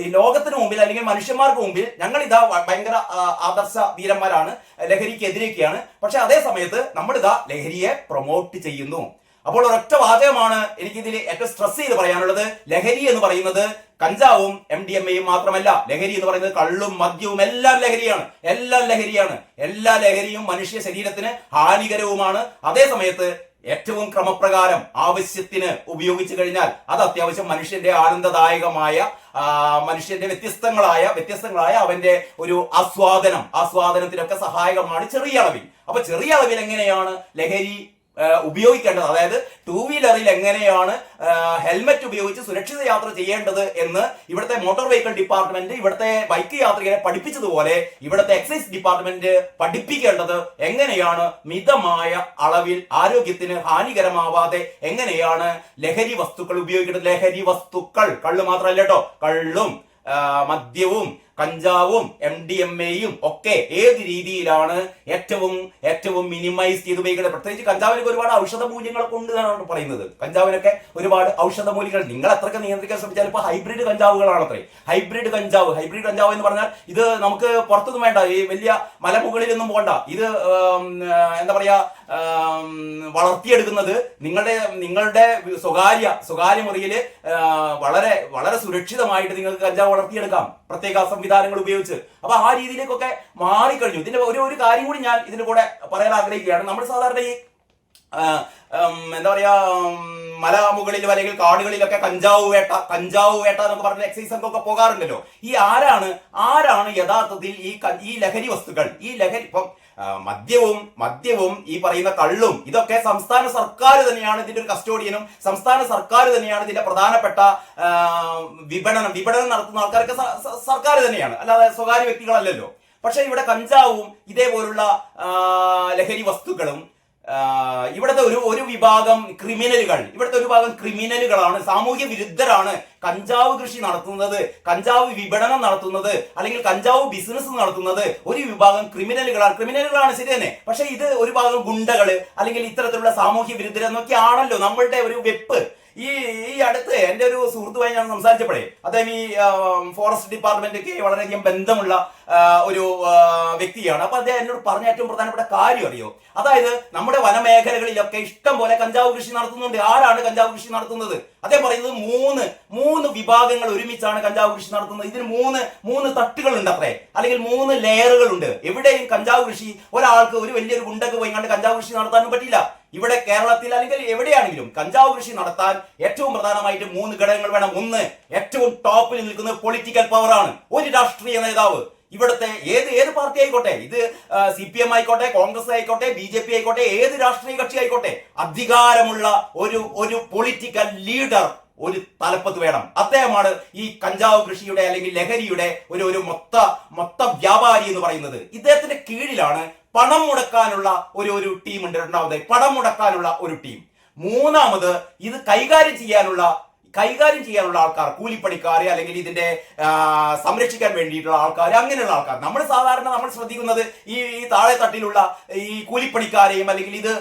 ഈ ലോകത്തിന് മുമ്പിൽ അല്ലെങ്കിൽ മനുഷ്യന്മാർക്ക് മുമ്പിൽ ഞങ്ങൾ ഇതാ ഭയങ്കര ആദർശ വീരന്മാരാണ്, ലഹരിക്കെതിരെയൊക്കെയാണ്. പക്ഷെ അതേ സമയത്ത് നമ്മൾ ഇതാ ലഹരിയെ പ്രൊമോട്ട് ചെയ്യുന്നു. അപ്പോൾ ഒരൊറ്റ വാചകമാണ് എനിക്കിതിൽ ഏറ്റവും സ്ട്രെസ് ചെയ്ത് പറയാനുള്ളത്. ലഹരി എന്ന് പറയുന്നത് കഞ്ചാവും MDMA മാത്രമല്ല. ലഹരി എന്ന് പറയുന്നത് കള്ളും മദ്യവും എല്ലാം ലഹരിയാണ്. എല്ലാ ലഹരിയും മനുഷ്യ ശരീരത്തിന് ഹാനികരവുമാണ്. അതേ സമയത്ത് ഏറ്റവും ക്രമപ്രകാരം ആവശ്യത്തിന് ഉപയോഗിച്ചു കഴിഞ്ഞാൽ അത് അത്യാവശ്യം മനുഷ്യന്റെ ആനന്ദദായകമായ, മനുഷ്യന്റെ വ്യത്യസ്തങ്ങളായ അവന്റെ ഒരു ആസ്വാദനത്തിനൊക്കെ സഹായകമാണ് ചെറിയ അളവിൽ. അപ്പൊ ചെറിയ അളവിൽ എങ്ങനെയാണ് ലഹരി ഉപയോഗിക്കേണ്ടത്, അതായത് 2 വീലറിൽ എങ്ങനെയാണ് ഹെൽമെറ്റ് ഉപയോഗിച്ച് സുരക്ഷിത യാത്ര ചെയ്യേണ്ടത് എന്ന് ഇവിടുത്തെ മോട്ടോർ വെഹിക്കിൾ ഡിപ്പാർട്ട്മെന്റ് ഇവിടുത്തെ ബൈക്ക് യാത്രികരെ പഠിപ്പിച്ചതുപോലെ ഇവിടുത്തെ എക്സൈസ് ഡിപ്പാർട്ട്മെന്റ് പഠിപ്പിക്കേണ്ടത് എങ്ങനെയാണ് മിതമായ അളവിൽ ആരോഗ്യത്തിന് ഹാനികരമാവാതെ എങ്ങനെയാണ് ലഹരി വസ്തുക്കൾ ഉപയോഗിക്കേണ്ടത്. ലഹരി വസ്തുക്കൾ കള്ള് മാത്രമല്ല കേട്ടോ, കള്ളും മദ്യവും കഞ്ചാവും MDMAയും ഒക്കെ ഏത് രീതിയിലാണ് ഏറ്റവും മിനിമൈസ് ചെയ്ത് ഉപയോഗിക്കുന്നത്. പ്രത്യേകിച്ച് കഞ്ചാവിനൊക്കെ ഒരുപാട് ഔഷധ മൂല്യങ്ങളൊക്കെ ഉണ്ട് എന്നാണ് പറയുന്നത്. കഞ്ചാവിനൊക്കെ ഒരുപാട് ഔഷധ മൂല്യങ്ങൾ നിങ്ങൾ എത്രയൊക്കെ നിയന്ത്രിക്കാൻ ശ്രമിച്ചാൽ ഇപ്പൊ ഹൈബ്രിഡ് കഞ്ചാവുകളാണത്രേ. ഹൈബ്രിഡ് കഞ്ചാവ് എന്ന് പറഞ്ഞാൽ ഇത് നമുക്ക് പുറത്തൊന്നും വേണ്ട, ഈ വലിയ മലമുകളിലൊന്നും പോകണ്ട. ഇത് എന്താ പറയാ, വളർത്തിയെടുക്കുന്നത് നിങ്ങളുടെ സ്വകാര്യ മുറിയിൽ വളരെ വളരെ സുരക്ഷിതമായിട്ട് നിങ്ങൾക്ക് കഞ്ചാവ് വളർത്തിയെടുക്കാം പ്രത്യേക സംവിധാനങ്ങൾ ഉപയോഗിച്ച്. അപ്പൊ ആ രീതിയിലേക്കൊക്കെ മാറിക്കഴിഞ്ഞു. ഇതിന്റെ ഒരു കാര്യം കൂടി ഞാൻ ഇതിന്റെ കൂടെ പറയാൻ ആഗ്രഹിക്കുകയാണ്. നമ്മൾ സാധാരണ ഈ എന്താ പറയാ, മലമുകളിലും അല്ലെങ്കിൽ കാടുകളിലൊക്കെ കഞ്ചാവ് വേട്ട എന്നൊക്കെ പറഞ്ഞ എക്സൈസ് സംഘമൊക്കെ പോകാറുണ്ടല്ലോ. ഈ ആരാണ് യഥാർത്ഥത്തിൽ ഈ ലഹരി വസ്തുക്കൾ, ഇപ്പം മദ്യവും ഈ പറയുന്ന കള്ളും ഇതൊക്കെ സംസ്ഥാന സർക്കാർ തന്നെയാണ് ഇതിന്റെ ഒരു കസ്റ്റോഡിയനും, സംസ്ഥാന സർക്കാർ തന്നെയാണ് ഇതിന്റെ പ്രധാനപ്പെട്ട വിപണനം നടത്തുന്ന ആൾക്കാരൊക്കെ സർക്കാർ തന്നെയാണ്, അല്ലാതെ സ്വകാര്യ വ്യക്തികളല്ലല്ലോ. പക്ഷെ ഇവിടെ കഞ്ചാവും ഇതേപോലുള്ള ലഹരി വസ്തുക്കളും ഇവിടുത്തെ ഒരു വിഭാഗം ക്രിമിനലുകളാണ്, സാമൂഹ്യ വിരുദ്ധരാണ് കഞ്ചാവ് കൃഷി നടത്തുന്നത്, കഞ്ചാവ് വിപണനം നടത്തുന്നത്, അല്ലെങ്കിൽ കഞ്ചാവ് ബിസിനസ് നടത്തുന്നത് ഒരു വിഭാഗം ക്രിമിനലുകളാണ് ശരി തന്നെ. പക്ഷെ ഇത് ഒരു ഭാഗം ഗുണ്ടകള് അല്ലെങ്കിൽ ഇത്തരത്തിലുള്ള സാമൂഹ്യ വിരുദ്ധരെന്നൊക്കെയാണല്ലോ നമ്മളുടെ ഒരു വെപ്പ്. ഈ അടുത്ത് എൻ്റെ ഒരു സുഹൃത്തുമായി ഞാൻ സംസാരിച്ചപ്പോഴേ അദ്ദേഹം ഈ ഫോറസ്റ്റ് ഡിപ്പാർട്ട്മെന്റൊക്കെ വളരെയധികം ബന്ധമുള്ള ഒരു വ്യക്തിയാണ്. അപ്പൊ അദ്ദേഹം എന്നോട് പറഞ്ഞ ഏറ്റവും പ്രധാനപ്പെട്ട കാര്യം അറിയോ, അതായത് നമ്മുടെ വനമേഖലകളിലൊക്കെ ഇഷ്ടം പോലെ കഞ്ചാവ് കൃഷി നടത്തുന്നുണ്ട്. ആരാണ് കഞ്ചാവ് കൃഷി നടത്തുന്നത്? അദ്ദേഹം പറയുന്നത് മൂന്ന് വിഭാഗങ്ങൾ ഒരുമിച്ചാണ് കഞ്ചാവ് കൃഷി നടത്തുന്നത്. ഇതിന് മൂന്ന് തട്ടുകളുണ്ട് അത്രേ, അല്ലെങ്കിൽ 3 ലെയറുകളുണ്ട്. എവിടെയും കഞ്ചാവ് കൃഷി ഒരാൾക്ക് ഒരു വലിയൊരു ഗുണ്ടക്ക് പോയി കണ്ട് കഞ്ചാവ് കൃഷി നടത്താനും പറ്റില്ല. ഇവിടെ കേരളത്തിൽ അല്ലെങ്കിൽ എവിടെയാണെങ്കിലും കഞ്ചാവ് കൃഷി നടത്താൻ ഏറ്റവും പ്രധാനമായിട്ട് 3 ഘടകങ്ങൾ വേണം. ഒന്ന്, ഏറ്റവും ടോപ്പിൽ നിൽക്കുന്നത് പൊളിറ്റിക്കൽ പവറാണ്. ഒരു രാഷ്ട്രീയ നേതാവ്, ഇവിടുത്തെ ഏത് പാർട്ടി ആയിക്കോട്ടെ, ഇത് CPM ആയിക്കോട്ടെ, കോൺഗ്രസ് ആയിക്കോട്ടെ, BJP ആയിക്കോട്ടെ, ഏത് രാഷ്ട്രീയ കക്ഷി ആയിക്കോട്ടെ, അധികാരമുള്ള ഒരു പൊളിറ്റിക്കൽ ലീഡർ ഒരു തലപ്പത്ത് വേണം. അദ്ദേഹമാണ് ഈ കഞ്ചാവ് കൃഷിയുടെ അല്ലെങ്കിൽ ലഹരിയുടെ ഒരു മൊത്ത വ്യാപാരി എന്ന് പറയുന്നത്. ഇദ്ദേഹത്തിന്റെ കീഴിലാണ് പണം മുടക്കാനുള്ള ഒരു ടീം ഉണ്ട്. രണ്ടാമത് പണം മുടക്കാനുള്ള ഒരു ടീം. മൂന്നാമത് ഇത് കൈകാര്യം ചെയ്യാനുള്ള ആൾക്കാർ, കൂലിപ്പണിക്കാർ അല്ലെങ്കിൽ ഇതിന്റെ സംരക്ഷിക്കാൻ വേണ്ടിയിട്ടുള്ള ആൾക്കാർ, അങ്ങനെയുള്ള ആൾക്കാർ. നമ്മൾ ശ്രദ്ധിക്കുന്നത് ഈ താഴെ തട്ടിലുള്ള ഈ കൂലിപ്പണിക്കാരെയും അല്ലെങ്കിൽ ഇത്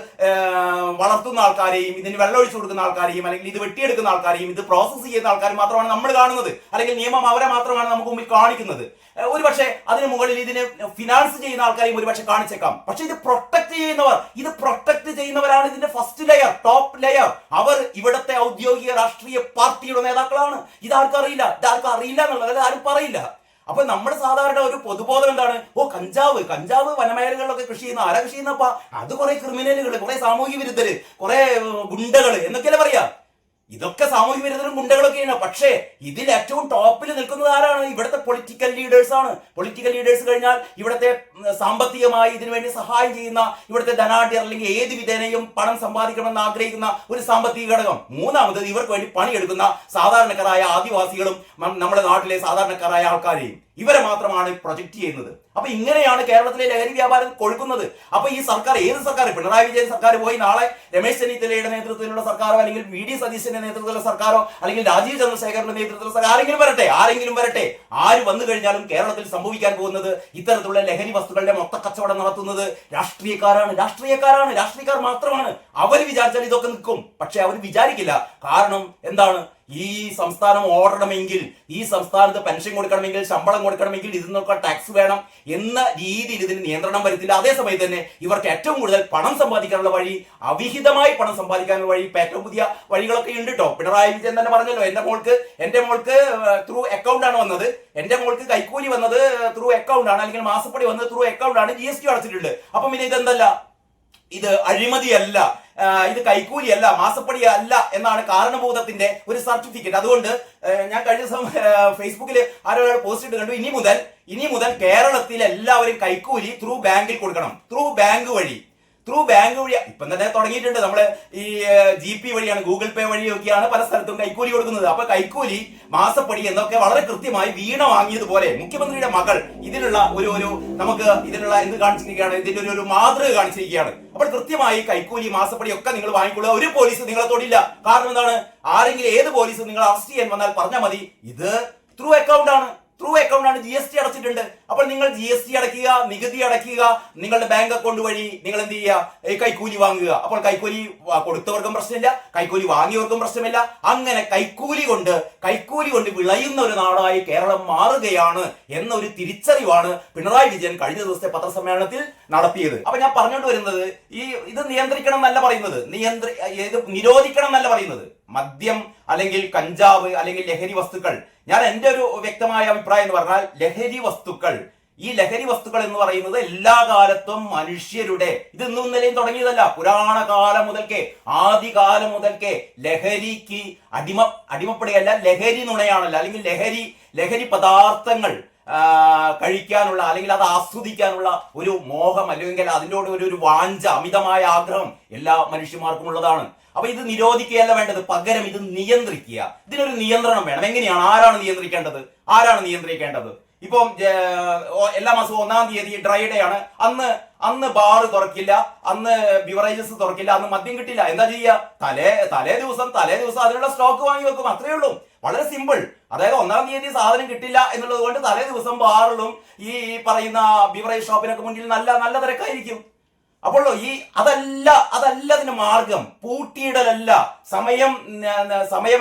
വളർത്തുന്ന ആൾക്കാരെയും ഇതിന് വെള്ളമൊഴിച്ചു കൊടുക്കുന്ന ആൾക്കാരെയും അല്ലെങ്കിൽ ഇത് വെട്ടിയെടുക്കുന്ന ആൾക്കാരെയും ഇത് പ്രോസസ് ചെയ്യുന്ന ആൾക്കാരും മാത്രമാണ് നമ്മൾ കാണുന്നത്, അല്ലെങ്കിൽ നിയമം അവരെ മാത്രമാണ് നമുക്ക് മുമ്പിൽ കാണിക്കുന്നത്. ഒരുപക്ഷെ അതിന് മുകളിൽ ഇതിന് ഫിനാൻസ് ചെയ്യുന്ന ആൾക്കാരെയും ഒരുപക്ഷെ കാണിച്ചേക്കാം. പക്ഷെ ഇത് പ്രൊട്ടക്ട് ചെയ്യുന്നവരാണ് ഇതിന്റെ ഫസ്റ്റ് ലെയർ, ടോപ്പ് ലെയർ. അവർ ഇവിടുത്തെ ഔദ്യോഗിക രാഷ്ട്രീയ പാർട്ടിയുടെ നേതാക്കളാണ്. ഇതാർക്കും അറിയില്ല എന്നുള്ളത് ആരും പറയില്ല. അപ്പൊ നമ്മുടെ സാധാരണ ഒരു പൊതുബോധം എന്താണ്? കഞ്ചാവ് വനമേഖലകളിലൊക്കെ കൃഷി ചെയ്യുന്ന ആരാ കൃഷി ചെയ്യുന്നപ്പാ? അത് കുറെ ക്രിമിനലുകൾ, കുറെ സാമൂഹ്യ വിരുദ്ധര്, കുറെ ഗുണ്ടകള് എന്നൊക്കെയല്ലേ പറയാ. ഇതൊക്കെ സാമൂഹ്യ വിരുദ്ധരും ഗുണ്ടകളൊക്കെയാണ്. പക്ഷേ ഇതിൽ ഏറ്റവും ടോപ്പിൽ നിൽക്കുന്നത് ആരാണ്? ഇവിടുത്തെ പൊളിറ്റിക്കൽ ലീഡേഴ്സ് ആണ്. പൊളിറ്റിക്കൽ ലീഡേഴ്സ് കഴിഞ്ഞാൽ ഇവിടുത്തെ സാമ്പത്തികമായി ഇതിനുവേണ്ടി സഹായം ചെയ്യുന്ന ഇവിടുത്തെ ധനാഢ്യർ, അല്ലെങ്കിൽ ഏത് വിധേനയും പണം സമ്പാദിക്കണമെന്ന് ആഗ്രഹിക്കുന്ന ഒരു സാമ്പത്തിക ഘടകം. മൂന്നാമത് ഇവർക്ക് വേണ്ടി പണിയെടുക്കുന്ന സാധാരണക്കാരായ ആദിവാസികളും നമ്മുടെ നാട്ടിലെ സാധാരണക്കാരായ ആൾക്കാരെയും ഇവരെ മാത്രമാണ് പ്രൊജക്ട് ചെയ്യുന്നത്. അപ്പൊ ഇങ്ങനെയാണ് കേരളത്തിലെ ലഹരി വ്യാപാരം കൊഴുക്കുന്നത്. അപ്പൊ ഈ സർക്കാർ, ഏത് സർക്കാർ, പിണറായി വിജയൻ സർക്കാർ പോയി നാളെ രമേശ് ചെന്നിത്തലയുടെ നേതൃത്വത്തിലുള്ള സർക്കാരോ അല്ലെങ്കിൽ VD സതീശന്റെ നേതൃത്വത്തിലുള്ള സർക്കാരോ അല്ലെങ്കിൽ രാജീവ് ചന്ദ്രശേഖരന്റെ നേതൃത്വത്തിലുള്ള സർക്കാർ ആരെങ്കിലും വരട്ടെ, ആര് വന്നു കഴിഞ്ഞാലും കേരളത്തിൽ സംഭവിക്കാൻ പോകുന്നത് ഇത്തരത്തിലുള്ള ലഹരി വസ്തുക്കളുടെ മൊത്ത കച്ചവടം നടത്തുന്നത് രാഷ്ട്രീയക്കാർ മാത്രമാണ്. അവർ വിചാരിച്ചാൽ ഇതൊക്കെ നിൽക്കും, പക്ഷെ അവർ വിചാരിക്കില്ല. കാരണം എന്താണ്? ഈ സംസ്ഥാനം ഓടണമെങ്കിൽ, ഈ സംസ്ഥാനത്ത് പെൻഷൻ കൊടുക്കണമെങ്കിൽ, ശമ്പളം കൊടുക്കണമെങ്കിൽ ഇതിൽ നിന്നൊക്കെ ടാക്സ് വേണം എന്ന രീതിയിൽ ഇതിന് നിയന്ത്രണം വരുത്തില്ല. അതേസമയത്ത് തന്നെ ഇവർക്ക് ഏറ്റവും കൂടുതൽ പണം സമ്പാദിക്കാനുള്ള വഴി, അവിഹിതമായി പണം സമ്പാദിക്കാനുള്ള വഴി, ഏറ്റവും പുതിയ വഴികളൊക്കെ ഉണ്ട് കേട്ടോ. പിണറായി വിജയൻ തന്നെ പറഞ്ഞല്ലോ, എന്റെ മോൾക്ക് ത്രൂ അക്കൗണ്ട് ആണ് വന്നത്, എന്റെ മോൾക്ക് കൈക്കൂലി വന്നത് ത്രൂ അക്കൗണ്ട് ആണ്, അല്ലെങ്കിൽ മാസപ്പടി വന്നത് ത്രൂ അക്കൗണ്ട് ആണ്, GST അടച്ചിട്ടുണ്ട്. അപ്പം പിന്നെ ഇതെന്തല്ല, ഇത് അഴിമതിയല്ല, ഇത് കൈക്കൂലിയല്ല, മാസപ്പടി അല്ല എന്നാണ് കാരണബോധത്തിന്റെ ഒരു സർട്ടിഫിക്കറ്റ്. അതുകൊണ്ട് ഞാൻ കഴിഞ്ഞ ദിവസം ഫേസ്ബുക്കിൽ ആരൊരാൾ പോസ്റ്റ് ഇട്ട് കണ്ടു, ഇനി മുതൽ കേരളത്തിൽ എല്ലാവരും കൈക്കൂലി ത്രൂ ബാങ്കിൽ കൊടുക്കണം, ത്രൂ ബാങ്ക് വഴി. ഇപ്പം തന്നെ തുടങ്ങിയിട്ടുണ്ട്. നമ്മള് ഈ GP വഴിയാണ്, ഗൂഗിൾ പേ വഴിയൊക്കെയാണ് പല സ്ഥലത്തും കൈക്കൂലി കൊടുക്കുന്നത്. അപ്പൊ കൈക്കൂലി, മാസപ്പടി എന്നൊക്കെ വളരെ കൃത്യമായി വീണ വാങ്ങിയതുപോലെ മുഖ്യമന്ത്രിയുടെ മകൾ ഇതിനുള്ള നമുക്ക് ഇതിനുള്ള എന്ത് കാണിച്ചിരിക്കുകയാണ്, ഇതിന്റെ ഒരു മാതൃക കാണിച്ചിരിക്കുകയാണ്. അപ്പോൾ കൃത്യമായി കൈക്കൂലി, മാസപ്പടി ഒക്കെ നിങ്ങൾ വാങ്ങിക്കൊള്ളുക. ഒരു പോലീസ് നിങ്ങളെ തൊടില്ല. കാരണം എന്താണ്, ആരെങ്കിലും ഏത് പോലീസ് നിങ്ങൾ അറസ്റ്റ് ചെയ്യാൻ വന്നാൽ പറഞ്ഞാൽ മതി, ഇത് ത്രൂ അക്കൗണ്ട് ആണ്, GST അടച്ചിട്ടുണ്ട്. അപ്പോൾ നിങ്ങൾ GST അടയ്ക്കുക, നികുതി അടയ്ക്കുക, നിങ്ങളുടെ ബാങ്ക് അക്കൗണ്ട് വഴി നിങ്ങൾ എന്ത് ചെയ്യുക, കൈക്കൂലി വാങ്ങുക. അപ്പോൾ കൈക്കൂലി കൊടുത്തവർക്കും പ്രശ്നമില്ല, കൈക്കൂലി വാങ്ങിയവർക്കും പ്രശ്നമില്ല. അങ്ങനെ കൈക്കൂലി കൊണ്ട് വിളയുന്ന ഒരു നാടായി കേരളം മാറുകയാണ് എന്നൊരു തിരിച്ചറിവാണ് പിണറായി വിജയൻ കഴിഞ്ഞ ദിവസത്തെ പത്രസമ്മേളനത്തിൽ നടത്തിയത്. അപ്പൊ ഞാൻ പറഞ്ഞുകൊണ്ട് വരുന്നത്, ഇത് നിയന്ത്രിക്കണം എന്നല്ല പറയുന്നത്, നിരോധിക്കണം എന്നല്ല പറയുന്നത്. മദ്യം അല്ലെങ്കിൽ കഞ്ചാവ് അല്ലെങ്കിൽ ലഹരി വസ്തുക്കൾ, ഞാൻ എന്റെ ഒരു വ്യക്തമായ അഭിപ്രായം എന്ന് പറഞ്ഞാൽ, ഈ ലഹരി വസ്തുക്കൾ എന്ന് പറയുന്നത് എല്ലാ കാലത്തും മനുഷ്യരുടെ, ഇത് ഇന്നും നിലയും തുടങ്ങിയതല്ല, പുരാണ കാലം മുതൽക്കേ, ആദികാലം മുതൽക്കേ ലഹരിക്ക് അടിമപ്പെടുകയല്ല, ലഹരി നുണയാണല്ലോ, അല്ലെങ്കിൽ ലഹരി പദാർത്ഥങ്ങൾ കഴിക്കാനുള്ള, അല്ലെങ്കിൽ അത് ആസ്വദിക്കാനുള്ള ഒരു മോഹം, അല്ലെങ്കിൽ അതിനോട് ഒരു വാഞ്ച, അമിതമായ ആഗ്രഹം എല്ലാ മനുഷ്യന്മാർക്കും ഉള്ളതാണ്. അപ്പൊ ഇത് നിരോധിക്കുകയല്ല വേണ്ടത്, പകരം ഇത് നിയന്ത്രിക്കുക. ഇതിനൊരു നിയന്ത്രണം വേണം. എങ്ങനെയാണ്, ആരാണ് നിയന്ത്രിക്കേണ്ടത്? ഇപ്പം എല്ലാ മാസവും 1-ാം തീയതി ഡ്രൈ ഡേ ആണ്, അന്ന് ബാർ തുറക്കില്ല, അന്ന് ബിവറേജസ് തുറക്കില്ല, അന്ന് മദ്യം കിട്ടില്ല. എന്താ ചെയ്യുക, തലേ ദിവസം അതിനുള്ള സ്റ്റോക്ക് വാങ്ങി വെക്കും, അത്രയേ ഉള്ളൂ. വളരെ സിമ്പിൾ. അതായത് 1-ാം തീയതി സാധനം കിട്ടില്ല എന്നുള്ളത് കൊണ്ട് തലേ ദിവസം ബാറിലും ഈ പറയുന്ന ബിവറേജ് ഷോപ്പിനൊക്കെ മുന്നിൽ നല്ല തിരക്കായിരിക്കും. അപ്പോൾ അതല്ല അതിന് മാർഗം. പൂട്ടിയിടലല്ല, സമയം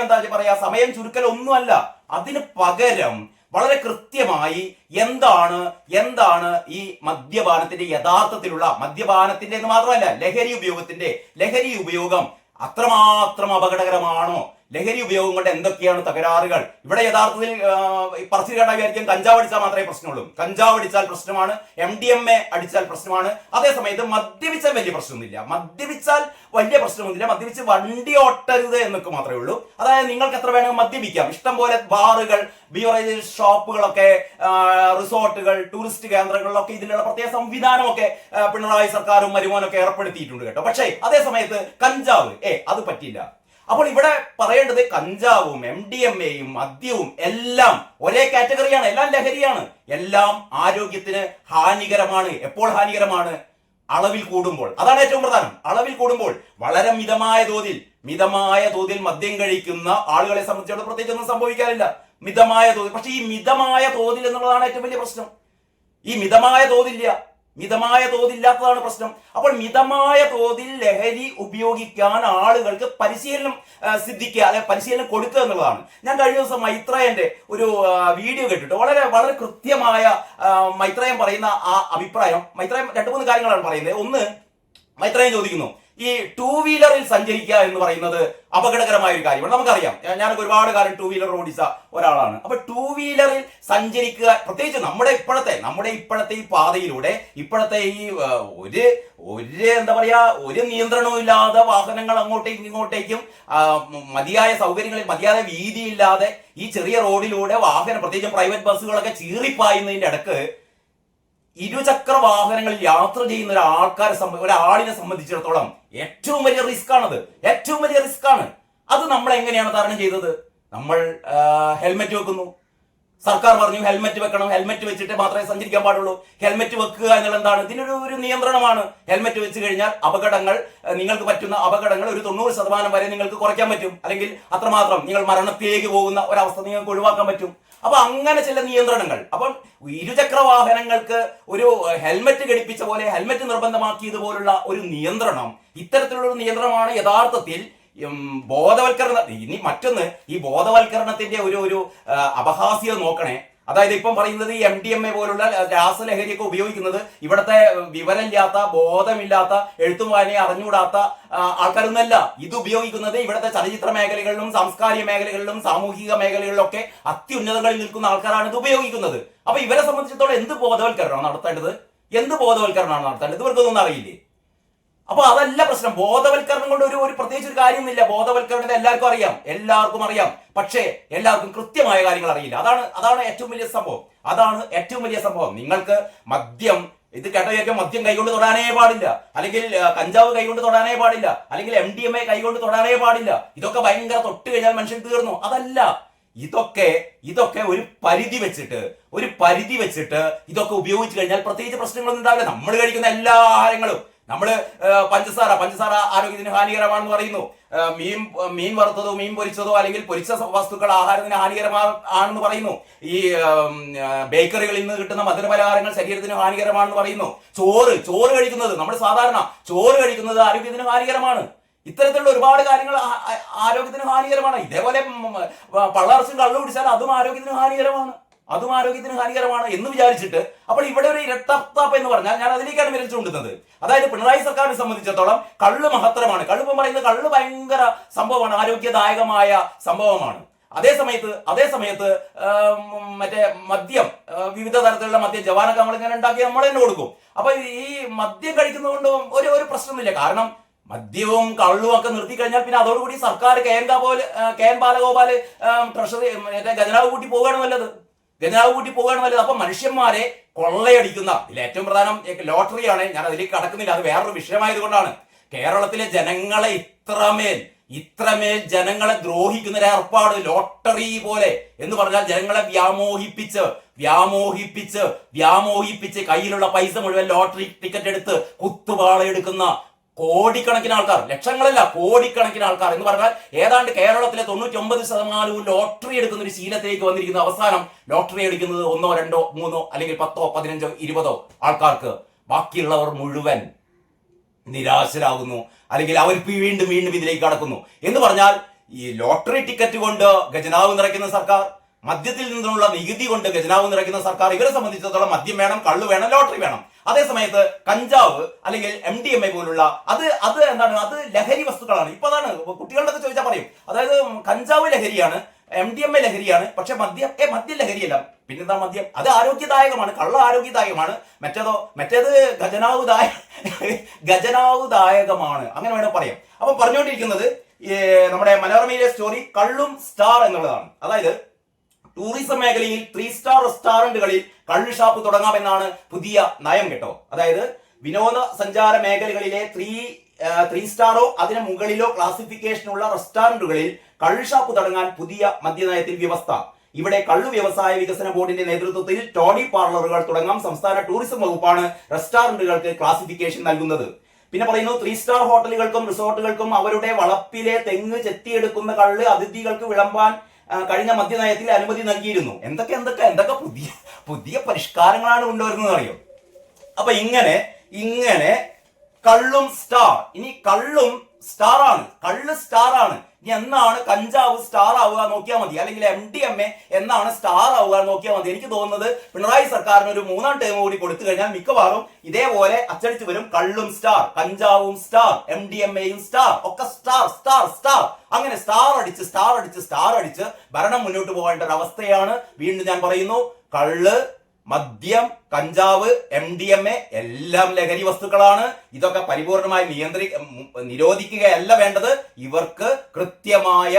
എന്താ പറയാ, സമയം ചുരുക്കൽ ഒന്നുമല്ല. അതിന് പകരം വളരെ കൃത്യമായി എന്താണ് ഈ മദ്യപാനത്തിന്റെ യഥാർത്ഥത്തിലുള്ള, മദ്യപാനത്തിന്റെ എന്ന് മാത്രമല്ല ലഹരി ഉപയോഗം അത്രമാത്രം അപകടകരമാണോ, ലഹരി ഉപയോഗം കൊണ്ട് എന്തൊക്കെയാണ് തകരാറുകൾ? ഇവിടെ യഥാർത്ഥത്തിൽ പറച്ചിൽ കേട്ടാൽ വിചാരിക്കും കഞ്ചാവ് അടിച്ചാൽ മാത്രമേ പ്രശ്നമുള്ളൂ. കഞ്ചാവ് അടിച്ചാൽ പ്രശ്നമാണ്, MDMA അടിച്ചാൽ പ്രശ്നമാണ്. അതേസമയത്ത് മദ്യപിച്ചാൽ വലിയ പ്രശ്നമൊന്നുമില്ല, മദ്യപിച്ച് വണ്ടി ഓട്ടരുത് എന്നൊക്കെ മാത്രമേ ഉള്ളൂ. അതായത് നിങ്ങൾക്ക് എത്ര വേണമെങ്കിൽ മദ്യപിക്കാം, ഇഷ്ടം പോലെ ബാറുകൾ, ബിവറേജ് ഷോപ്പുകളൊക്കെ, റിസോർട്ടുകൾ, ടൂറിസ്റ്റ് കേന്ദ്രങ്ങളിലൊക്കെ ഇതിനുള്ള പ്രത്യേക സംവിധാനമൊക്കെ പിണറായി സർക്കാരും മരുമോനൊക്കെ ഏർപ്പെടുത്തിയിട്ടുണ്ട് കേട്ടോ. പക്ഷേ അതേസമയത്ത് കഞ്ചാവ് അത് പറ്റില്ല. അപ്പോൾ ഇവിടെ പറയേണ്ടത്, കഞ്ചാവും MDMAയും മദ്യവും എല്ലാം ഒരേ കാറ്റഗറിയാണ്, എല്ലാം ലഹരിയാണ്, എല്ലാം ആരോഗ്യത്തിന് ഹാനികരമാണ്. എപ്പോൾ ഹാനികരമാണ്? അളവിൽ കൂടുമ്പോൾ. അതാണ് ഏറ്റവും പ്രധാനം. അളവിൽ കൂടുമ്പോൾ, വളരെ മിതമായ തോതിൽ മദ്യം കഴിക്കുന്ന ആളുകളെ സംബന്ധിച്ചിടത്തോളം പ്രത്യേകിച്ച് ഒന്നും സംഭവിക്കാറില്ല. മിതമായ തോതിൽ. പക്ഷെ ഈ മിതമായ തോതിൽ എന്നുള്ളതാണ് ഏറ്റവും വലിയ പ്രശ്നം. ഈ മിതമായ തോതില്ലാത്തതാണ് പ്രശ്നം. അപ്പോൾ മിതമായ തോതിൽ ലഹരി ഉപയോഗിക്കാൻ ആളുകൾക്ക് പരിശീലനം സിദ്ധിക്കുക, അല്ലെങ്കിൽ പരിശീലനം കൊടുക്കുക എന്നുള്ളതാണ്. ഞാൻ കഴിഞ്ഞ ദിവസം മൈത്രേയന്റെ ഒരു വീഡിയോ കേട്ടിട്ട് വളരെ കൃത്യമായ മൈത്രേയൻ പറയുന്ന ആ അഭിപ്രായം. മൈത്രേയൻ 2-3 കാര്യങ്ങളാണ് പറയുന്നത്. ഒന്ന്, മൈത്രേയൻ ചോദിക്കുന്നു, ഈ 2 വീലറിൽ സഞ്ചരിക്കുക എന്ന് പറയുന്നത് അപകടകരമായ ഒരു കാര്യമാണ്. നമുക്കറിയാം, ഞാനൊക്കെ ഒരുപാട് കാലം 2 വീലർ ഓടിച്ച ഒരാളാണ്. അപ്പൊ 2 വീലറിൽ സഞ്ചരിക്കുക, പ്രത്യേകിച്ച് നമ്മുടെ ഇപ്പോഴത്തെ ഈ പാതയിലൂടെ, ഇപ്പോഴത്തെ ഈ ഒരു നിയന്ത്രണവും ഇല്ലാതെ വാഹനങ്ങൾ അങ്ങോട്ടേക്കും ഇങ്ങോട്ടേക്കും, മതിയായ സൗകര്യങ്ങളിൽ മതിയായ വീതിയില്ലാതെ ഈ ചെറിയ റോഡിലൂടെ വാഹനം, പ്രത്യേകിച്ചും പ്രൈവറ്റ് ബസ്സുകളൊക്കെ ചീറിപ്പായുന്നതിന്റെ ഇടക്ക് ഇരുചക്ര വാഹനങ്ങളിൽ യാത്ര ചെയ്യുന്ന ഒരാളിനെ സംബന്ധിച്ചിടത്തോളം ഏറ്റവും വലിയ റിസ്ക് ആണ്. അത് നമ്മൾ എങ്ങനെയാണ് തരണം ചെയ്തത്? നമ്മൾ ഹെൽമെറ്റ് വെക്കുന്നു. സർക്കാർ പറഞ്ഞു ഹെൽമെറ്റ് വെക്കണം, ഹെൽമെറ്റ് വെച്ചിട്ട് മാത്രമേ സഞ്ചരിക്കാൻ പാടുള്ളൂ. ഹെൽമെറ്റ് വെക്കുക എന്നുള്ളത് എന്താണ്? ഇതിനൊരു നിയന്ത്രണമാണ്. ഹെൽമെറ്റ് വെച്ച് കഴിഞ്ഞാൽ നിങ്ങൾക്ക് പറ്റുന്ന അപകടങ്ങൾ ഒരു 90% വരെ നിങ്ങൾക്ക് കുറയ്ക്കാൻ പറ്റും, അല്ലെങ്കിൽ അത്രമാത്രം നിങ്ങൾ മരണത്തിലേക്ക് പോകുന്ന ഒരവസ്ഥ നിങ്ങൾക്ക് ഒഴിവാക്കാൻ പറ്റും. അപ്പൊ അങ്ങനെ ചില നിയന്ത്രണങ്ങൾ. അപ്പം ഇരുചക്ര വാഹനങ്ങൾക്ക് ഒരു ഹെൽമെറ്റ് ഘടിപ്പിച്ച പോലെ, ഹെൽമെറ്റ് നിർബന്ധമാക്കിയതുപോലുള്ള ഒരു നിയന്ത്രണം, ഇത്തരത്തിലുള്ള ഒരു നിയന്ത്രണമാണ് യഥാർത്ഥത്തിൽ ബോധവൽക്കരണം. ഇനി മറ്റൊന്ന്, ഈ ബോധവൽക്കരണത്തിന്റെ ഒരു അപഹാസ്യത നോക്കണേ. അതായത് ഇപ്പം പറയുന്നത് ഈ MDMA പോലുള്ള രാസലഹരിയൊക്കെ ഉപയോഗിക്കുന്നത് ഇവിടുത്തെ വിവരമില്ലാത്ത, ബോധമില്ലാത്ത, എഴുത്തും വായനയെ അറിഞ്ഞുകൂടാത്ത ആൾക്കാരൊന്നല്ല. ഇത് ഉപയോഗിക്കുന്നത് ഇവിടുത്തെ ചലച്ചിത്ര മേഖലകളിലും സാംസ്കാരിക മേഖലകളിലും സാമൂഹിക മേഖലകളിലൊക്കെ അത്യുന്നതങ്ങളിൽ നിൽക്കുന്ന ആൾക്കാരാണ് ഇത് ഉപയോഗിക്കുന്നത്. അപ്പൊ ഇവരെ സംബന്ധിച്ചിടത്തോളം എന്ത് ബോധവൽക്കരണമാണ് നടത്തേണ്ടത്? എന്ത് ബോധവൽക്കരണമാണ് നടത്തേണ്ടത്? ഇവർക്കൊന്നും അറിയില്ലേ? അപ്പൊ അതല്ല പ്രശ്നം. ബോധവൽക്കരണം കൊണ്ട് ഒരു പ്രത്യേകിച്ച് ഒരു കാര്യമൊന്നുമില്ല. ബോധവൽക്കരണം എല്ലാവർക്കും അറിയാം. പക്ഷേ എല്ലാവർക്കും കൃത്യമായ കാര്യങ്ങൾ അറിയില്ല. അതാണ് ഏറ്റവും വലിയ സംഭവം. നിങ്ങൾക്ക് മദ്യം, ഇത് കേട്ട മദ്യം കൈകൊണ്ട് തൊടാനേ പാടില്ല, അല്ലെങ്കിൽ കഞ്ചാവ് കൈകൊണ്ട് തൊടാനേ പാടില്ല, അല്ലെങ്കിൽ MDMA കൈകൊണ്ട് തൊടാനേ പാടില്ല, ഇതൊക്കെ ഭയങ്കര തൊട്ട് കഴിഞ്ഞാൽ മനുഷ്യൻ തീർന്നു. അതല്ല. ഇതൊക്കെ ഒരു പരിധി വെച്ചിട്ട് ഇതൊക്കെ ഉപയോഗിച്ചു കഴിഞ്ഞാൽ പ്രത്യേകിച്ച് പ്രശ്നങ്ങളൊന്നും ഉണ്ടാവില്ല. നമ്മൾ കഴിക്കുന്ന എല്ലാ ആഹാരങ്ങളും, പഞ്ചസാര ആരോഗ്യത്തിന് ഹാനികരമാണെന്ന് പറയുന്നു. മീൻ വറുത്തതോ മീൻ പൊരിച്ചതോ അല്ലെങ്കിൽ പൊരിച്ച വസ്തുക്കൾ ആഹാരത്തിന് ഹാനികരമാണെന്ന് പറയുന്നു. ഈ ബേക്കറികളിൽ നിന്ന് കിട്ടുന്ന മധുരപലഹാരങ്ങൾ ശരീരത്തിന് ഹാനികരമാണെന്ന് പറയുന്നു. ചോറ് കഴിക്കുന്നത്, നമ്മൾ സാധാരണ ചോറ് കഴിക്കുന്നത് ആരോഗ്യത്തിന് ഹാനികരമാണ്. ഇത്തരത്തിലുള്ള ഒരുപാട് കാര്യങ്ങൾ ആരോഗ്യത്തിന് ഹാനികരമാണ്. ഇതേപോലെ പള്ളർച്ചും കള്ളു കുടിച്ചാൽ അതും ആരോഗ്യത്തിന് ഹാനികരമാണ് എന്ന് വിചാരിച്ചിട്ട് അപ്പോൾ ഇവിടെ ഒരു ഇരട്ടത്താപ്പ് എന്ന് പറഞ്ഞാൽ ഞാൻ അതിലേക്കാണ് വിരച്ചു കൊണ്ടുന്നത്. അതായത് പിണറായി സർക്കാരിനെ സംബന്ധിച്ചിടത്തോളം കള്ള് മഹത്തരമാണ്. കള്ളിപ്പം പറയുന്നത് കള്ള് ഭയങ്കര സംഭവമാണ്, ആരോഗ്യദായകമായ സംഭവമാണ്. അതേസമയത്ത് മറ്റേ മദ്യം, വിവിധ തരത്തിലുള്ള മദ്യം, ജവാനൊക്കെ നമ്മളിങ്ങനെ ഉണ്ടാക്കി നമ്മൾ തന്നെ കൊടുക്കും. അപ്പൊ ഈ മദ്യം കഴിക്കുന്നത് കൊണ്ട് ഒരു പ്രശ്നമില്ല. കാരണം മദ്യവും കള്ളും ഒക്കെ നിർത്തി കഴിഞ്ഞാൽ പിന്നെ അതോടുകൂടി സർക്കാർ KN ബാലഗോപാല് ട്രഷറി ഖജനാവ് കൂട്ടി പോവുകയാണ് നല്ലത്. അപ്പൊ മനുഷ്യന്മാരെ കൊള്ളയടിക്കുന്ന, ഇതിൽ ഏറ്റവും പ്രധാനം ലോട്ടറിയാണ്. ഞാൻ അതിലേക്ക് കടക്കുന്നില്ല, അത് വേറൊരു വിഷയമായതുകൊണ്ടാണ്. കേരളത്തിലെ ജനങ്ങളെ ഇത്രമേൽ ജനങ്ങളെ ദ്രോഹിക്കുന്ന ഒരു ഏർപ്പാട്, ലോട്ടറി പോലെ എന്ന് പറഞ്ഞാൽ ജനങ്ങളെ വ്യാമോഹിപ്പിച്ച് കയ്യിലുള്ള പൈസ മുഴുവൻ ലോട്ടറി ടിക്കറ്റ് എടുത്ത് കുത്തുപാളയെടുക്കുന്ന കോടിക്കണക്കിന് ആൾക്കാർ, ലക്ഷങ്ങളല്ല കോടിക്കണക്കിന് ആൾക്കാർ എന്ന് പറഞ്ഞാൽ ഏതാണ്ട് കേരളത്തിലെ 99% ലോട്ടറി എടുക്കുന്ന ഒരു ശീലത്തിലേക്ക് വന്നിരിക്കുന്ന. അവസാനം ലോട്ടറി എടുക്കുന്നത് 1, 2, 3 അല്ലെങ്കിൽ 10, 15, 20 ആൾക്കാർക്ക്. ബാക്കിയുള്ളവർ മുഴുവൻ നിരാശരാകുന്നു, അല്ലെങ്കിൽ അവർ വീണ്ടും ഇതിലേക്ക് കടക്കുന്നു. എന്ന് പറഞ്ഞാൽ ഈ ലോട്ടറി ടിക്കറ്റ് കൊണ്ട് ഖജനാവ് നിറയ്ക്കുന്ന സർക്കാർ, മദ്യത്തിൽ നിന്നുള്ള നികുതി കൊണ്ട് ഖജനാവ് നിറയ്ക്കുന്ന സർക്കാർ, ഇവരെ സംബന്ധിച്ചിടത്തോളം മദ്യം വേണം, കള്ളു വേണം, ലോട്ടറി വേണം. അതേസമയത്ത് കഞ്ചാവ് അല്ലെങ്കിൽ MDMA പോലുള്ള അത് ലഹരി വസ്തുക്കളാണ്. ഇപ്പൊ അതാണ് കുട്ടികളുടെ ചോദിച്ചാൽ പറയും. അതായത് കഞ്ചാവ് ലഹരിയാണ്, MDMA ലഹരിയാണ്, പക്ഷെ മദ്യം ലഹരിയല്ല. പിന്നെന്താ മദ്യം? അത് ആരോഗ്യദായകമാണ്, കള്ള ആരോഗ്യദായകമാണ്. മറ്റേത് ഖജനാവുദായകമാണ്, അങ്ങനെ വേണം പറയാം. അപ്പൊ പറഞ്ഞുകൊണ്ടിരിക്കുന്നത് നമ്മുടെ മനോരമയിലെ സ്റ്റോറി കള്ളും സ്റ്റാർ എന്നുള്ളതാണ്. അതായത് ടൂറിസം മേഖലയിൽ 3 സ്റ്റാർ റെസ്റ്റോറന്റുകളിൽ കള്ള് ഷാപ്പ് തുടങ്ങാമെന്നാണ് പുതിയ നയം കേട്ടോ. അതായത് വിനോദസഞ്ചാര മേഖലകളിലെ 3 സ്റ്റാറോ അതിന് മുകളിലോ ക്ലാസിഫിക്കേഷനുള്ള റെസ്റ്റോറന്റുകളിൽ കള്ള് ഷാപ്പ് തുടങ്ങാൻ പുതിയ മദ്യനയത്തിൽ വ്യവസ്ഥ. ഇവിടെ കള്ളു വ്യവസായ വികസന ബോർഡിന്റെ നേതൃത്വത്തിൽ ടോണി പാർലറുകൾ തുടങ്ങാം. സംസ്ഥാന ടൂറിസം വകുപ്പാണ് റെസ്റ്റോറന്റുകൾക്ക് ക്ലാസിഫിക്കേഷൻ നൽകുന്നത്. പിന്നെ പറയുന്നു 3 സ്റ്റാർ ഹോട്ടലുകൾക്കും റിസോർട്ടുകൾക്കും അവരുടെ വളപ്പിലെ തെങ്ങ് ചെത്തിയെടുക്കുന്ന കള്ള് അതിഥികൾക്ക് വിളമ്പാൻ കഴിഞ്ഞ മദ്യനയത്തിൽ അനുമതി നൽകിയിരുന്നു. എന്തൊക്കെ പുതിയ പരിഷ്കാരങ്ങളാണ് കൊണ്ടുവരുന്നത് അറിയോ? അപ്പൊ ഇങ്ങനെ കള്ളും സ്റ്റാർ, ഇനി കള്ളും കള്ള് സ്റ്റാർ ആണ്. ഇനി എന്നാണ് കഞ്ചാവ് സ്റ്റാർ ആവുക നോക്കിയാൽ മതി, അല്ലെങ്കിൽ MDMA എന്നാണ് സ്റ്റാർ ആവുക നോക്കിയാൽ മതി. എനിക്ക് തോന്നുന്നത് പിണറായി സർക്കാരിന് ഒരു 3ാം ടേം കൂടി കൊടുത്തു കഴിഞ്ഞാൽ മിക്കവാറും ഇതേപോലെ അച്ചടിച്ചു വരും. കള്ളും സ്റ്റാർ, കഞ്ചാവും സ്റ്റാർ, MDMAയും സ്റ്റാർ, ഒക്കെ സ്റ്റാർ അങ്ങനെ സ്റ്റാർ അടിച്ച് ഭരണം മുന്നോട്ട് പോകേണ്ട ഒരു അവസ്ഥയാണ്. വീണ്ടും ഞാൻ പറയുന്നു, കള്ള്, മദ്യം, കഞ്ചാവ്, MDMA എല്ലാം ലഹരി വസ്തുക്കളാണ്. ഇതൊക്കെ പരിപൂർണമായി നിരോധിക്കുകയല്ല വേണ്ടത്. ഇവർക്ക് കൃത്യമായ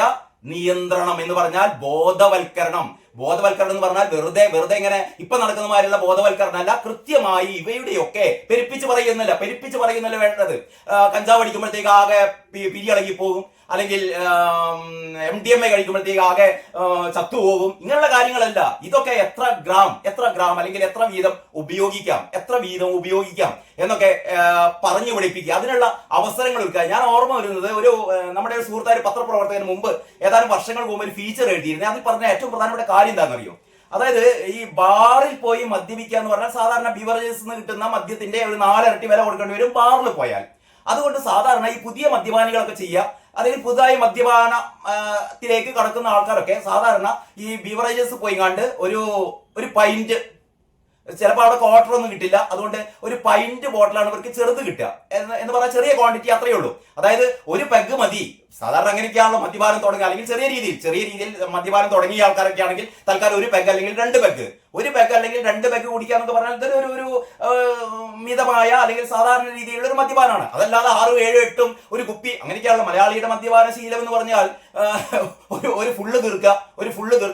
നിയന്ത്രണം എന്ന് പറഞ്ഞാൽ ബോധവൽക്കരണം എന്ന് പറഞ്ഞാൽ വെറുതെ ഇങ്ങനെ ഇപ്പൊ നടക്കുന്ന മാതിരിയുള്ള ബോധവൽക്കരണം അല്ല. കൃത്യമായി ഇവയുടെയൊക്കെ പെരുപ്പിച്ച് പറയുന്നില്ല വേണ്ടത്. കഞ്ചാവ് അടിക്കുമ്പോഴത്തേക്ക് ആകെ പിരിയളകി പോകും, അല്ലെങ്കിൽ MDMA കഴിക്കുമ്പോഴത്തേക്ക് ആകെ ചത്തുപോകും. ഇങ്ങനെയുള്ള കാര്യങ്ങളല്ല. ഇതൊക്കെ എത്ര ഗ്രാം അല്ലെങ്കിൽ എത്ര വീതം ഉപയോഗിക്കാം എന്നൊക്കെ പറഞ്ഞു പഠിപ്പിക്കുക. അതിനുള്ള അവസരങ്ങൾ ഒരുക്കുക. ഞാൻ ഓർമ്മ വരുന്നത് നമ്മുടെ ഒരു സുഹൃത്തായ പത്രപ്രവർത്തകന് മുമ്പ് ഏതാനും വർഷങ്ങൾക്ക് മുമ്പ് ഒരു ഫീച്ചർ എഴുതിയിരുന്നു. അതിൽ പറഞ്ഞ ഏറ്റവും പ്രധാനപ്പെട്ട കാര്യം എന്താണെന്നറിയോ? അതായത് ഈ ബാറിൽ പോയി മദ്യപിക്കുക എന്ന് പറഞ്ഞാൽ സാധാരണ ബിവറേജസ് നിന്ന് കിട്ടുന്ന മദ്യത്തിന്റെ ഒരു 4 ഇരട്ടി വില കൊടുക്കേണ്ടി വരും ബാറിൽ പോയാൽ. അതുകൊണ്ട് സാധാരണ ഈ പുതിയ മദ്യപാനികളൊക്കെ ചെയ്യുക, അല്ലെങ്കിൽ പുതുതായി മദ്യപാനത്തിലേക്ക് കടക്കുന്ന ആൾക്കാരൊക്കെ സാധാരണ ഈ ബീവറേജസ് പോയിങ്ങാണ്ട് ഒരു പൈന്റ്, ചിലപ്പോൾ അവിടെ ക്വാർട്ടർ ഒന്നും കിട്ടില്ല, അതുകൊണ്ട് ഒരു പൈന്റ് ബോട്ടിലാണ് ഇവർക്ക് ചെറുത് കിട്ടുക എന്ന് പറഞ്ഞാൽ ചെറിയ ക്വാണ്ടിറ്റി അത്രയേ ഉള്ളൂ. അതായത് ഒരു പെഗ് മതി. സാധാരണ അങ്ങനെയൊക്കെയാണല്ലോ മദ്യപാനം തുടങ്ങുക, അല്ലെങ്കിൽ ചെറിയ രീതിയിൽ മദ്യപാനം തുടങ്ങിയ ആൾക്കാരൊക്കെ ആണെങ്കിൽ തൽക്കാലം ഒരു പെഗ് അല്ലെങ്കിൽ രണ്ട് പെഗ്, ഒരു പെഗ് അല്ലെങ്കിൽ രണ്ട് പെഗ് കുടിക്കുക എന്നൊക്കെ പറഞ്ഞാൽ ഇതൊരു ഒരു മിതമായ അല്ലെങ്കിൽ സാധാരണ രീതിയിലുള്ള ഒരു മദ്യപാനമാണ്. അതല്ലാതെ 6, 7, 8 ഒരു കുപ്പി അങ്ങനെയൊക്കെയാണല്ലോ മലയാളിയുടെ മദ്യപാന ശീലം എന്ന് പറഞ്ഞാൽ. ഒരു ഫുള്ള് തീർക്കുക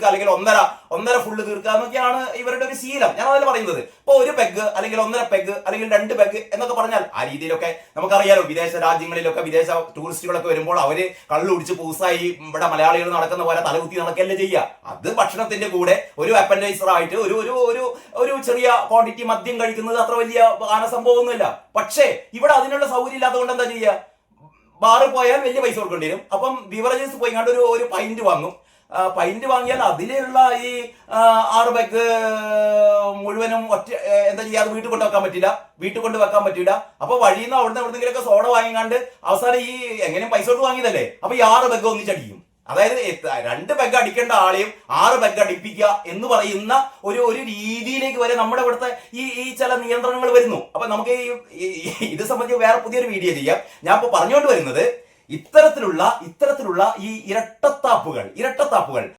അല്ലെങ്കിൽ ഒന്നര ഫുള്ള് തീർക്കുക എന്നൊക്കെയാണ് ഇവരുടെ ഒരു ശീലം. ഞാൻ അതല്ല പറയുന്നത്. ഇപ്പൊ ഒരു പെഗ് അല്ലെങ്കിൽ 1.5 പെഗ് അല്ലെങ്കിൽ 2 പെഗ് എന്നൊക്കെ പറഞ്ഞാൽ ആ രീതിയിലൊക്കെ നമുക്കറിയാലോ. വിദേശ രാജ്യങ്ങളിലൊക്കെ വിദേശ ടൂറിസ്റ്റുകളൊക്കെ വരുമ്പോൾ അവര് കള്ളു കുടിച്ച് പൂസായി ഇവിടെ മലയാളികൾ നടക്കുന്ന പോലെ തലകുത്തി നടക്കല്ലേ ചെയ്യുക. അത് ഭക്ഷണത്തിന്റെ കൂടെ ഒരു അപ്പൻഡൈസർ ആയിട്ട് ഒരു ചെറിയ ക്വാണ്ടിറ്റി മദ്യം കഴിക്കുന്നത് അത്ര വലിയ സംഭവമൊന്നുമില്ല. പക്ഷേ ഇവിടെ അതിനുള്ള സൗകര്യം ഇല്ലാത്തതുകൊണ്ട് എന്താ ചെയ്യുക? ബാറിൽ പോയാൽ വലിയ പൈസ കൊടുക്കേണ്ടി വരും. അപ്പം ബിവറേജസ് പോയി കണ്ട് ഒരു പൈന്റ് വാങ്ങും. പൈന്റ് വാങ്ങിയാൽ അതിലുള്ള ഈ 6 പെഗ് മുഴുവനും എന്താ ചെയ്യാതെ വീട്ടിൽ കൊണ്ട് വെക്കാൻ പറ്റില്ല. അപ്പൊ വഴിയിൽ നിന്ന് എവിടുന്നെങ്കിലൊക്കെ സോഡ വാങ്ങിക്കാണ്ട് അവസാനം ഈ എങ്ങനെയും പൈസ കൊടുത്ത് വാങ്ങിയതല്ലേ, അപ്പൊ ഈ 6 പെഗ് ഒന്നിച്ചടിക്കും. അതായത് 2 പെഗ് അടിക്കേണ്ട ആളെയും 6 പെഗ് അടിപ്പിക്കുക എന്ന് പറയുന്ന ഒരു രീതിയിലേക്ക് വരെ നമ്മുടെ ഇവിടുത്തെ ഈ ചില നിയന്ത്രണങ്ങൾ വരുന്നു. അപ്പൊ നമുക്ക് ഇത് സംബന്ധിച്ച് വേറെ പുതിയൊരു വീഡിയോ ചെയ്യാം. ഞാൻ ഇപ്പൊ പറഞ്ഞുകൊണ്ട് വരുന്നത് ഇത്തരത്തിലുള്ള ഈ ഇരട്ടത്താപ്പുകൾ